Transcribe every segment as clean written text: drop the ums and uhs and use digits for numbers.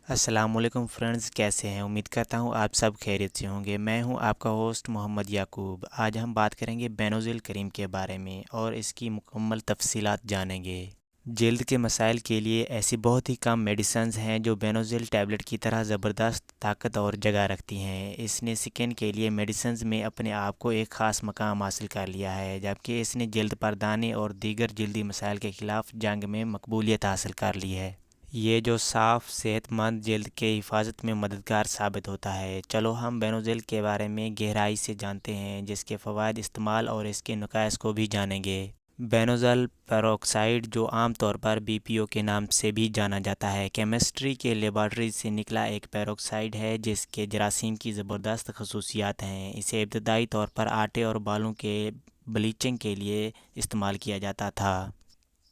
السلام علیکم فرینڈز، کیسے ہیں؟ امید کرتا ہوں آپ سب خیریت سے ہوں گے۔ میں ہوں آپ کا ہوسٹ محمد یعقوب۔ آج ہم بات کریں گے بینوزل کریم کے بارے میں اور اس کی مکمل تفصیلات جانیں گے۔ جلد کے مسائل کے لیے ایسی بہت ہی کم میڈیسنز ہیں جو بینوزل ٹیبلٹ کی طرح زبردست طاقت اور جگہ رکھتی ہیں۔ اس نے سکن کے لیے میڈیسنز میں اپنے آپ کو ایک خاص مقام حاصل کر لیا ہے، جبکہ اس نے جلد پر دانے اور دیگر جلدی مسائل کے خلاف جنگ میں مقبولیت حاصل کر لی ہے۔ یہ جو صاف صحت مند جلد کے حفاظت میں مددگار ثابت ہوتا ہے۔ چلو ہم بینوزل کے بارے میں گہرائی سے جانتے ہیں، جس کے فوائد، استعمال اور اس کے نقائص کو بھی جانیں گے۔ بینوزل پیروکسائڈ، جو عام طور پر بی پی او کے نام سے بھی جانا جاتا ہے، کیمسٹری کے لیبارٹری سے نکلا ایک پیروکسائڈ ہے جس کے جراثیم کی زبردست خصوصیات ہیں۔ اسے ابتدائی طور پر آٹے اور بالوں کے بلیچنگ کے لیے استعمال کیا جاتا تھا،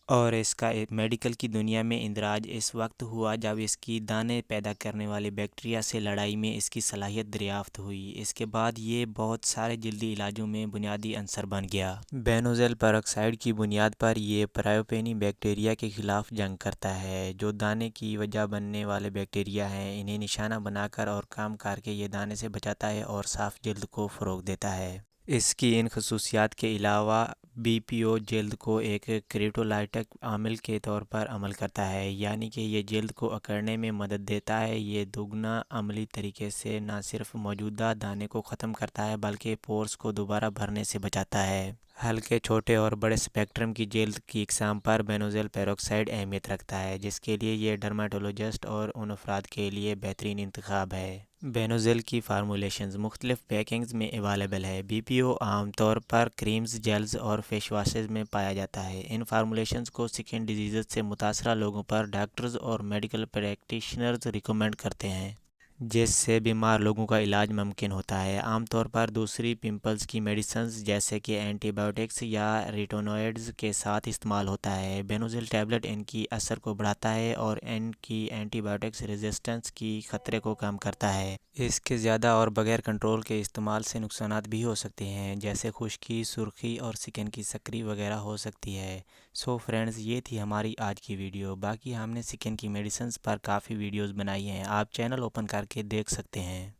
اور اس کا میڈیکل کی دنیا میں اندراج اس وقت ہوا جب اس کی دانے پیدا کرنے والے بیکٹیریا سے لڑائی میں اس کی صلاحیت دریافت ہوئی۔ اس کے بعد یہ بہت سارے جلدی علاجوں میں بنیادی عنصر بن گیا۔ بینوزل پیروکسائڈ کی بنیاد پر یہ پرایوپینی بیکٹیریا کے خلاف جنگ کرتا ہے، جو دانے کی وجہ بننے والے بیکٹیریا ہیں۔ انہیں نشانہ بنا کر اور کام کر کے یہ دانے سے بچاتا ہے اور صاف جلد کو فروغ دیتا ہے۔ اس کی ان خصوصیات کے علاوہ بی پی او جلد کو ایک کریٹولائٹک عامل کے طور پر عمل کرتا ہے، یعنی کہ یہ جلد کو اکڑنے میں مدد دیتا ہے۔ یہ دگنا عملی طریقے سے نہ صرف موجودہ دانے کو ختم کرتا ہے بلکہ پورس کو دوبارہ بھرنے سے بچاتا ہے۔ ہلکے، چھوٹے اور بڑے اسپیکٹرم کی جلد کی اقسام پر بینوزل پیروکسائڈ اہمیت رکھتا ہے، جس کے لیے یہ ڈرماٹولوجسٹ اور ان افراد کے لیے بہترین انتخاب ہے۔ بینوزل کی فارمولیشنز مختلف پیکنگز میں اویلیبل ہے۔ بی پی او عام طور پر کریمز، جیلز اور فیس واشز میں پایا جاتا ہے۔ ان فارمولیشنز کو سکن ڈیزیزز سے متاثرہ لوگوں پر ڈاکٹرز اور میڈیکل پریکٹیشنرز ریکمینڈ کرتے ہیں، جس سے بیمار لوگوں کا علاج ممکن ہوتا ہے۔ عام طور پر دوسری پمپلز کی میڈیسنز جیسے کہ اینٹی بائیوٹکس یا ریٹینوئڈز کے ساتھ استعمال ہوتا ہے۔ بینوزل ٹیبلٹ ان کی اثر کو بڑھاتا ہے اور ان کی اینٹی بائیوٹکس ریزسٹنس کی خطرے کو کم کرتا ہے۔ اس کے زیادہ اور بغیر کنٹرول کے استعمال سے نقصانات بھی ہو سکتے ہیں، جیسے خشکی، سرخی اور سکن کی سکری وغیرہ ہو سکتی ہے۔ سو فرینڈز، یہ تھی ہماری آج کی ویڈیو۔ باقی ہم نے سکن کی میڈیسنز پر کافی ویڈیوز بنائی ہیں، آپ چینل اوپن کر کے دیکھ سکتے ہیں۔